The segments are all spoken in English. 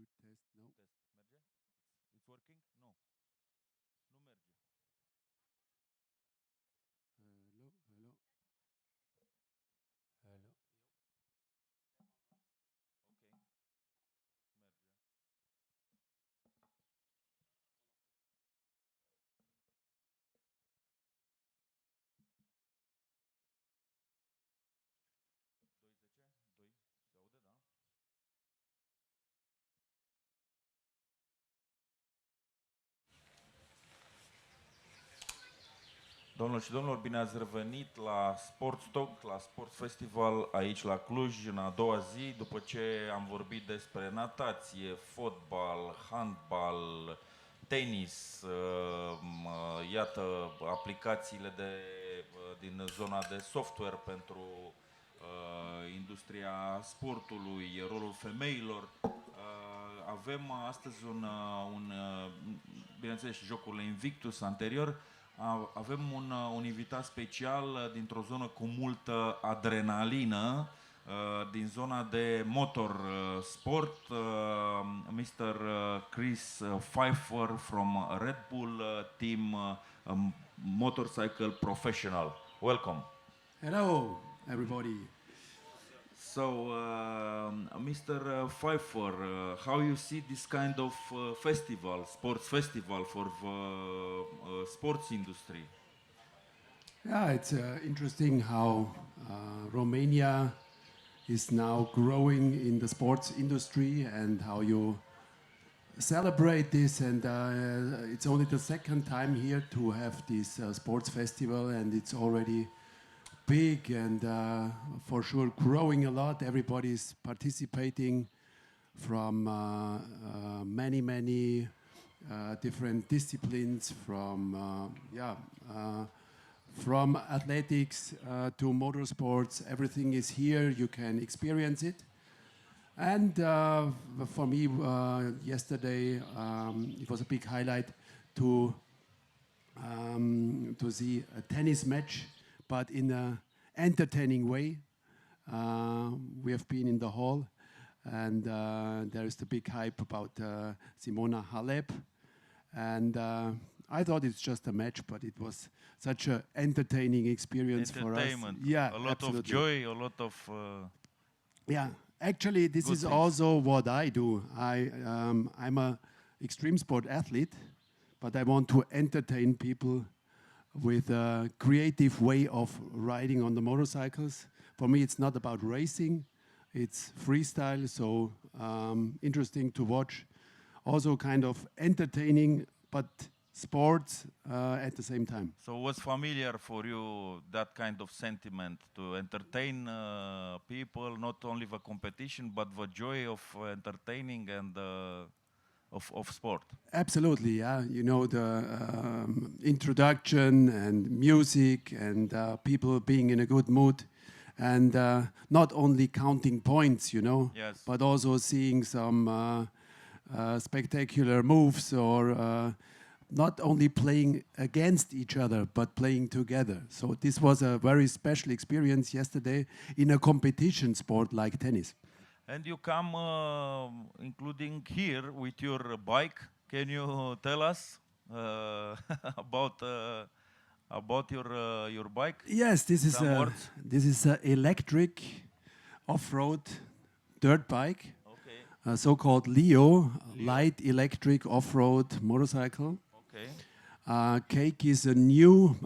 test. No. It's working? No. Nu merge. Hello, hello, hello. Ok. Merge. 12. 2. Se aude, da? Domnilor și domnilor, bine ați revenit la Sports Talk, la Sports Festival aici la Cluj, în a doua zi, după ce am vorbit despre natație, fotbal, handbal, tenis, iată aplicațiile din zona de software pentru industria sportului, rolul femeilor. Avem astăzi bineînțeles, și jocurile Invictus anterior. Avem un invitat special dintr-o zonă cu multă adrenalină, din zona de motor sport, Mr. Chris Pfeiffer from Red Bull team motorcycle professional. Welcome. Hello, everybody. So, Mr. Pfeiffer, how you see this kind of festival, sports festival for the sports industry? Yeah, it's interesting how Romania is now growing in the sports industry and how you celebrate this. And it's only the second time here to have this sports festival, and it's already big and for sure growing a lot. Everybody's participating from many different disciplines, from athletics to motorsports. Everything is here. You can experience it. And for me, yesterday it was a big highlight to see a tennis match, but in an entertaining way. We have been in the hall, and there is the big hype about Simona Halep. And I thought it's just a match, but it was such an entertaining experience for us. Yeah, a lot of joy, a lot of... Yeah, actually, this is also what I do. I'm a extreme sport athlete, but I want to entertain people with a creative way of riding on the motorcycles. For me, it's not about racing, it's freestyle, so interesting to watch. Also kind of entertaining, but sports at the same time. So was familiar for you that kind of sentiment to entertain people, not only the competition, but the joy of entertaining and of sport? Absolutely, yeah. You know, the introduction and music and people being in a good mood. And not only counting points, you know, Yes. but also seeing some spectacular moves, or not only playing against each other, but playing together. So this was a very special experience yesterday in a competition sport like tennis. And you come, including here, with your bike. Can you tell us about your bike? Yes, this is an electric off-road dirt bike. Okay. A so-called Leo, light electric off-road motorcycle. Okay. Cake is a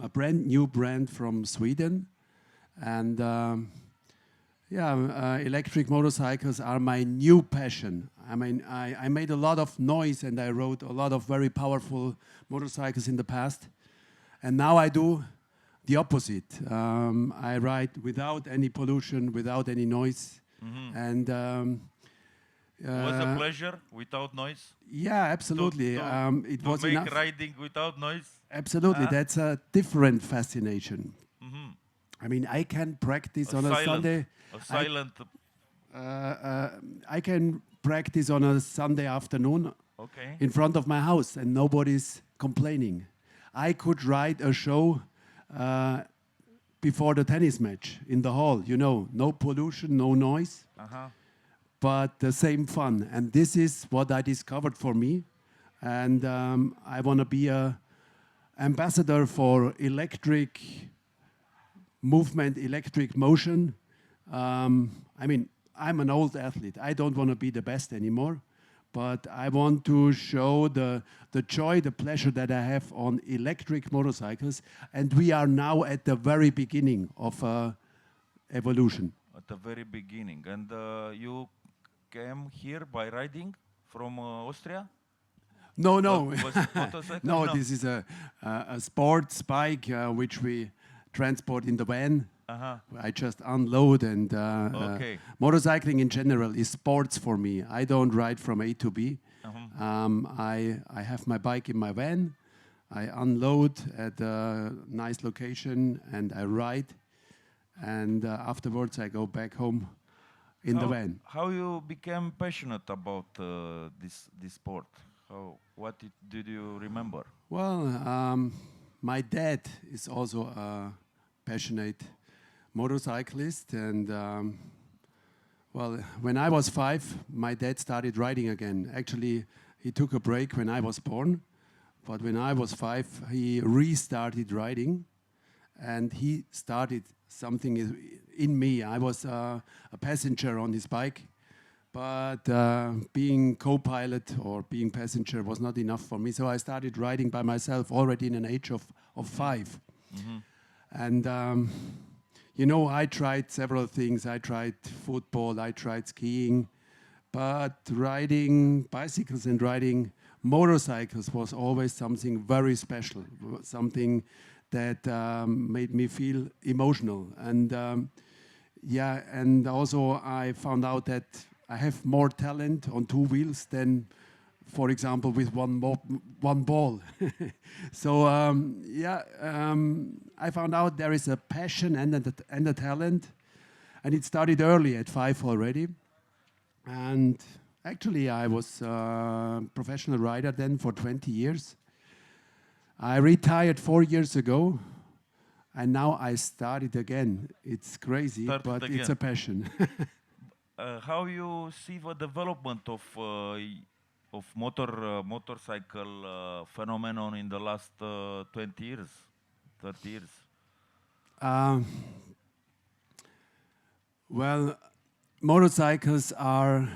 brand new brand from Sweden, and electric motorcycles are my new passion. I mean, I made a lot of noise and I rode a lot of very powerful motorcycles in the past, and now I do the opposite. I ride without any pollution, without any noise, and was a pleasure without noise? Yeah, absolutely. It was make enough. riding without noise? Absolutely, that's a different fascination. I mean, I can practice on a Sunday. A silent. I can practice on a Sunday afternoon in front of my house, and nobody's complaining. I could ride a show before the tennis match in the hall. You know, no pollution, no noise. but the same fun. And this is what I discovered for me. And I want to be a ambassador for electric movement, electric motion. I mean, I'm an old athlete. I don't want to be the best anymore, but I want to show the joy, the pleasure that I have on electric motorcycles. And we are now at the very beginning of evolution. At the very beginning. And you came here by riding from Austria? No, no. Was it motorcycle? No, this is a sports bike which we transport in the van. I just unload and Okay. motorcycling in general is sports for me. I don't ride from A to B. I have my bike in my van. I unload at a nice location and I ride. And afterwards I go back home in the van. How you became passionate about this sport? Did you remember? Well, my dad is also a passionate motorcyclist, and well, when I was 5, my dad started riding again. Actually, he took a break when I was born, but when I was 5, he restarted riding, and he started something in me. I was a passenger on his bike, but being co-pilot or being passenger was not enough for me, so I started riding by myself already in an age of 5. And you know, I tried several things. I tried football, I tried skiing, but riding bicycles and riding motorcycles was always something very special, something that made me feel emotional. And yeah, and also I found out that I have more talent on 2 wheels than, for example, with one ball. So I found out there is a passion and a talent, and it started early at 5 already. And actually, I was a professional rider then for 20 years. I retired 4 years ago, and now I started again. It's crazy, but it's a passion. How you see the development of motorcycle phenomenon in the last 20 years, 30 years? Well, motorcycles are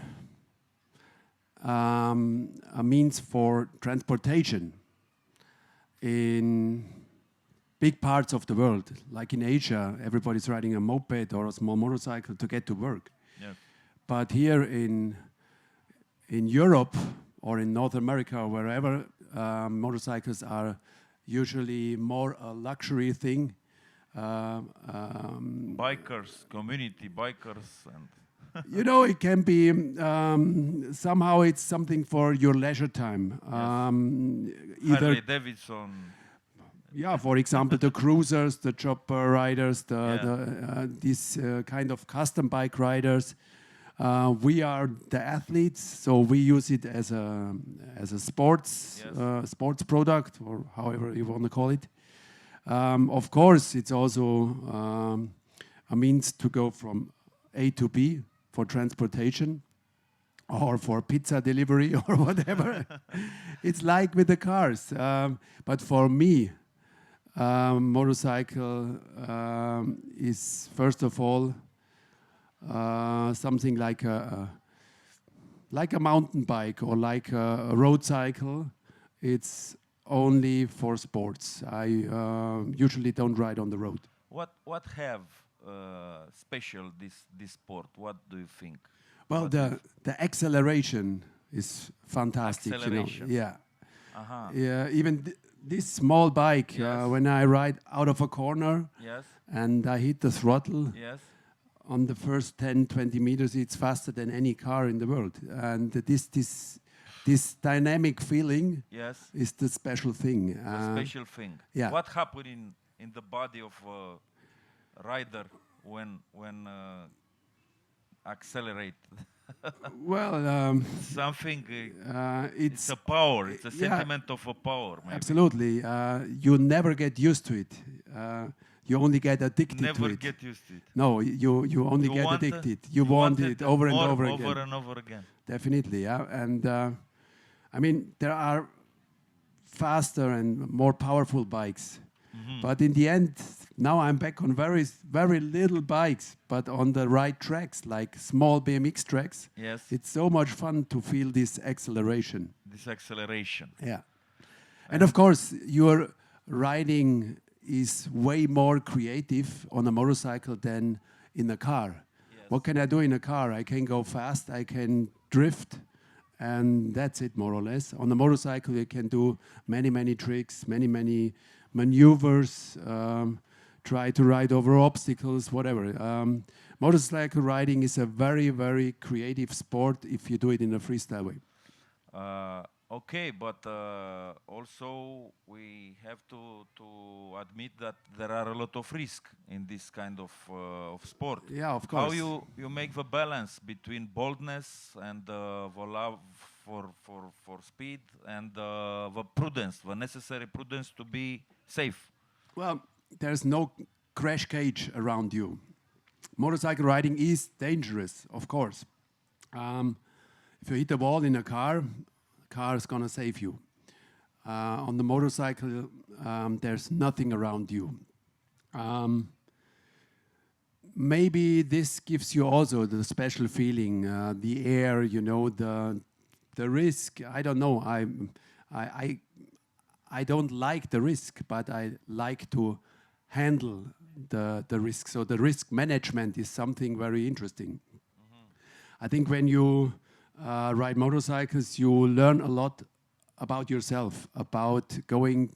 a means for transportation in big parts of the world. Like in Asia, everybody's riding a moped or a small motorcycle to get to work. Yes. But here in Europe or in North America or wherever, motorcycles are usually more a luxury thing. Bikers, community bikers, and you know, it can be somehow it's something for your leisure time. Yes. Harley Davidson. Yeah, for example, the cruisers, the chopper riders, these kind of custom bike riders. We are the athletes, so we use it as a sports sports product, or however you want to call it. Of course, it's also a means to go from A to B for transportation, or for pizza delivery, or whatever. It's like with the cars. But for me, motorcycle is first of all something like a mountain bike or like a road cycle. It's only for sports. I usually don't ride on the road. What have special this sport? What do you think? Well, the acceleration is fantastic. Acceleration. You know? Yeah. Yeah. Even this small bike, when I ride out of a corner, and I hit the throttle. Yes. On the first 10, 20 meters, it's faster than any car in the world. And this dynamic feeling is the special thing. The special thing. Yeah. What happened in the body of a rider when accelerate? Well, something. It's a power. It's a sentiment of a power. Maybe. Absolutely. You never get used to it. you only get addicted to Never it. get used to it. No, you only You get want, addicted. You want it over and more, over over again. and over again. Definitely, yeah. And I mean, there are faster and more powerful bikes. But in the end, now I'm back on very, very little bikes, but on the right tracks, like small BMX tracks. Yes. It's so much fun to feel this acceleration. This acceleration. Yeah. And of course, your riding is way more creative on a motorcycle than in a car. Yes. What can I do in a car? I can go fast, I can drift, and that's it more or less. On a motorcycle, you can do many, many tricks, many maneuvers, try to ride over obstacles, whatever. Motorcycle riding is a very, very creative sport if you do it in a freestyle way. Okay, but also we have to admit that there are a lot of risk in this kind of sport. Yeah, of How course. you make the balance between boldness and the love for speed and the prudence, the necessary prudence to be safe? Well, there's no crash cage around you. Motorcycle riding is dangerous, of course. If you hit a wall in a car is gonna save you. On the motorcycle, there's nothing around you. Maybe this gives you also the special feeling, the air, you know, the risk. I don't know. I don't like the risk, but I like to handle the risk. So the risk management is something very interesting. I think when you ride motorcycles, you learn a lot about yourself, about going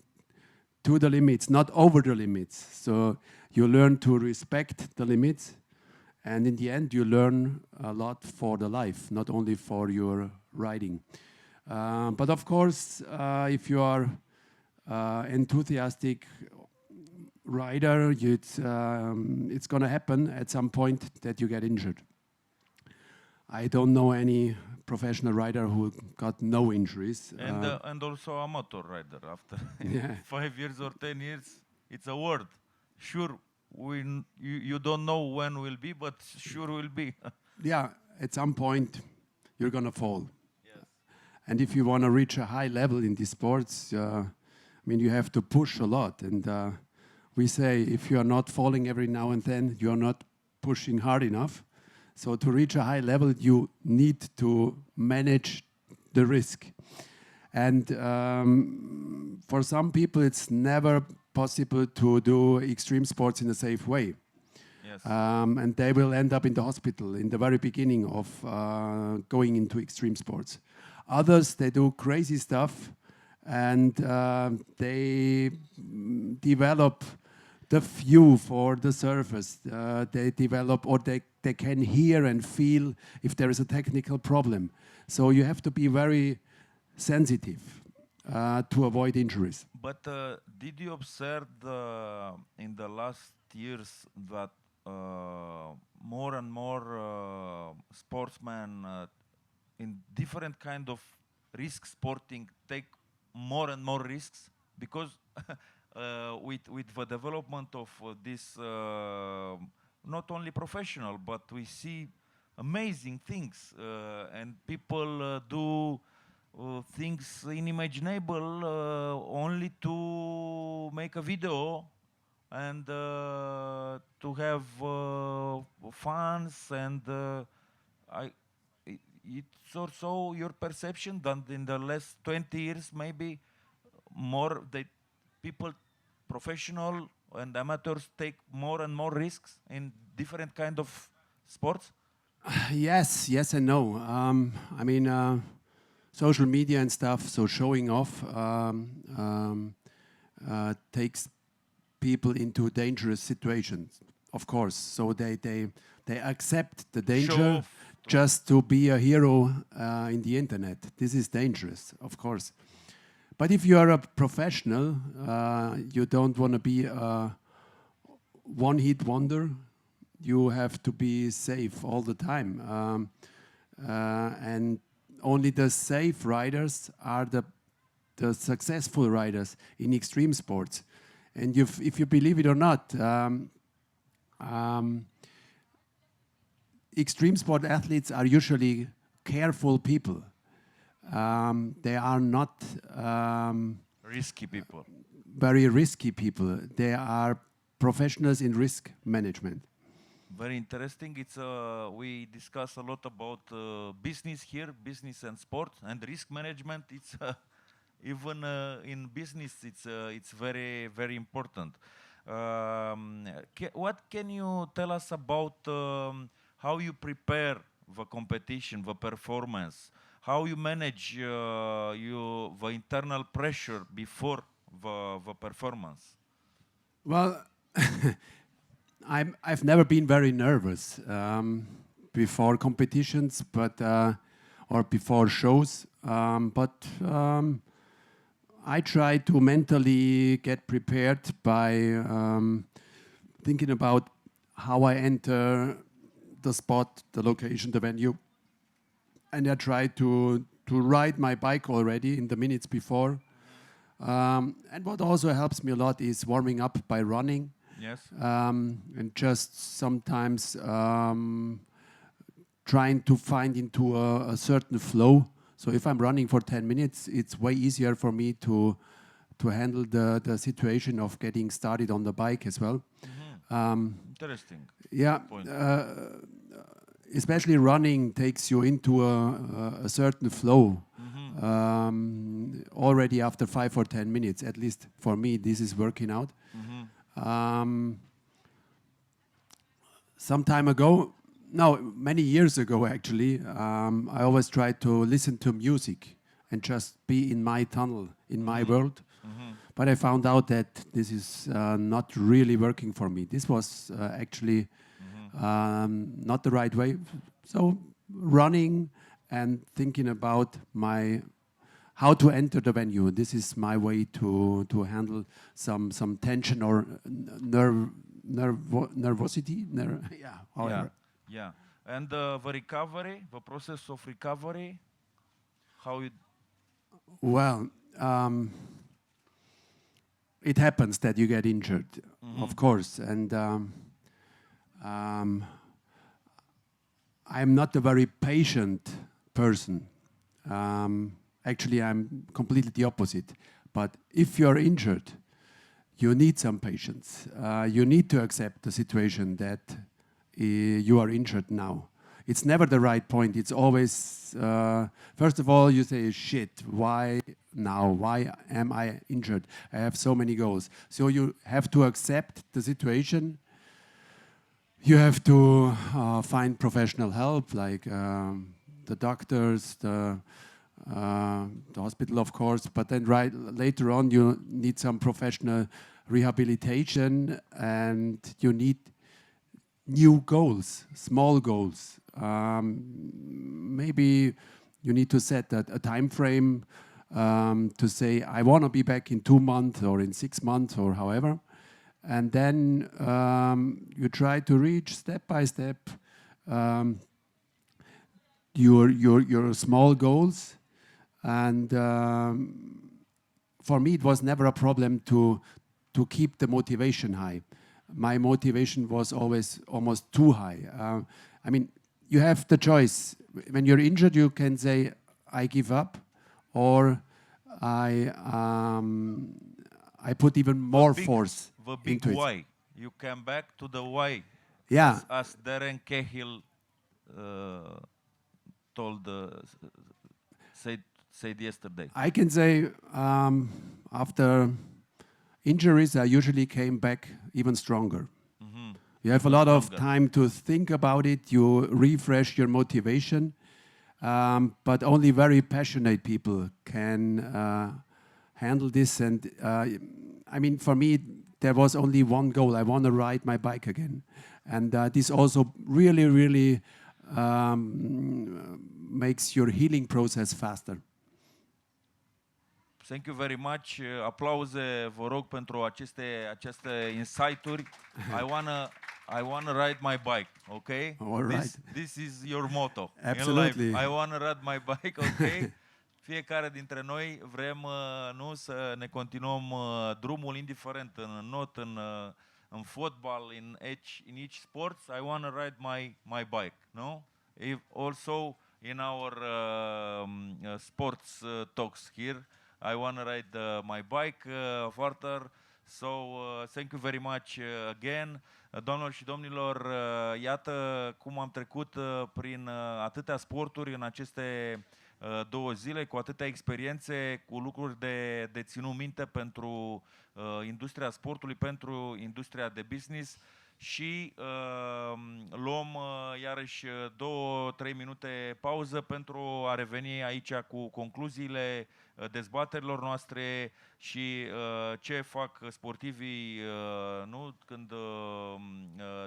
to the limits, not over the limits. So you learn to respect the limits, and in the end, you learn a lot for the life, not only for your riding. But of course, if you are enthusiastic rider, it's going to happen at some point that you get injured. I don't know any professional rider who got no injuries. And also a motor rider after Yeah. 5 years or 10 years, it's a word. Sure, you don't know when will be, but sure will be. Yeah, at some point you're going to fall. Yes. And if you want to reach a high level in these sports, I mean, you have to push a lot. And we say if you are not falling every now and then, you are not pushing hard enough. So to reach a high level, you need to manage the risk. And for some people, it's never possible to do extreme sports in a safe way. Yes. And they will end up in the hospital in the very beginning of going into extreme sports. Others, they do crazy stuff and they develop the view for the surface. They develop, or they can hear and feel if there is a technical problem. So you have to be very sensitive to avoid injuries. But did you observe in the last years that more and more sportsmen in different kind of risk sporting take more and more risks? Because with the development of this, not only professional, but we see amazing things and people do things unimaginable only to make a video and to have fans and it's also your perception that in the last 20 years maybe more that people, professional and amateurs, take more and more risks in different kind of sports? Yes and no. I mean, social media and stuff, so showing off takes people into dangerous situations, of course. So they accept the danger just to be a hero in the internet. This is dangerous, of course. But if you are a professional, you don't want to be a one-hit wonder. You have to be safe all the time. And only the safe riders are the successful riders in extreme sports. And if you believe it or not, extreme sport athletes are usually careful people. They are not Risky people. very risky people. They are professionals in risk management. Very interesting. It's we discuss a lot about business here, business and sport and risk management. It's even in business, it's very very important. What can you tell us about how you prepare the competition, the performance, how you manage the internal pressure before the performance? Well, I've never been very nervous before competitions, but or before shows. I try to mentally get prepared by thinking about how I enter the spot, the location, the venue, and I try to ride my bike already in the minutes before. And what also helps me a lot is warming up by running. Yes. And just sometimes trying to find into a certain flow. So if I'm running for 10 minutes, it's way easier for me to handle the situation of getting started on the bike as well. Interesting. Yeah, Point. especially running takes you into a certain flow already after 5 or 10 minutes. At least for me, this is working out. Some time ago, no, many years ago actually, I always tried to listen to music and just be in my tunnel, in my world. But I found out that this is not really working for me. This was actually not the right way. So running and thinking about how to enter the venue. This is my way to handle some tension or nervosity. However. Yeah. And the recovery, the process of recovery, how you... Well, it happens that you get injured, of course. And I'm not a very patient person. Actually, I'm completely the opposite. But if you're injured, you need some patience. You need to accept the situation that you are injured now. It's never the right point. It's always, first of all, you say, shit, why now? Why am I injured? I have so many goals. So you have to accept the situation. You have to find professional help, like the doctors, the hospital, of course. But then later on, you need some professional rehabilitation, and you need new goals, small goals. Maybe you need to set a time frame to say, I want to be back in 2 months or in 6 months or however. And then you try to reach step by step your small goals. And for me, it was never a problem to keep the motivation high. My motivation was always almost too high. I mean, you have the choice. When you're injured, you can say, I give up, or I put even more force the big into why. it. You come back to the why. Yeah. As Darren Cahill said yesterday. I can say after injuries, I usually came back even stronger. You have a lot of time to think about it. You refresh your motivation. But only very passionate people can handle this. And I mean, for me, there was only one goal. I want to ride my bike again. And this also really, really makes your healing process faster. Thank you very much. Aplauze, vă rog, pentru aceste insight-uri. I wanna ride my bike, okay? All right. This is your motto. Absolutely. In life. I wanna ride my bike, okay? fiecare dintre noi vrem nu să ne continuăm drumul indiferent în not, în fotbal, in each sports. I want to ride my bike, no? If also in our sports talks here, I want to ride my bike further. So thank you very much again. Doamnelor și domnilor, iată cum am trecut prin atâtea sporturi în aceste 2 zile, cu atâtea experiențe, cu lucruri de ținut minte pentru industria sportului, pentru industria de business și luăm iarăși 2-3 minute pauză pentru a reveni aici cu concluziile dezbaterilor noastre și ce fac sportivii nu? Când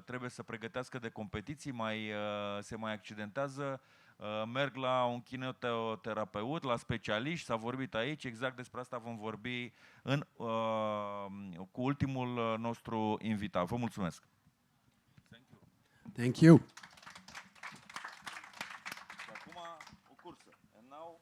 trebuie să pregătească de competiții, se mai accidentează, merg la un kinetoterapeut, la specialiști, s-a vorbit aici, exact despre asta vom vorbi cu ultimul nostru invitat. Vă mulțumesc! Thank you. Și acum o cursă. And now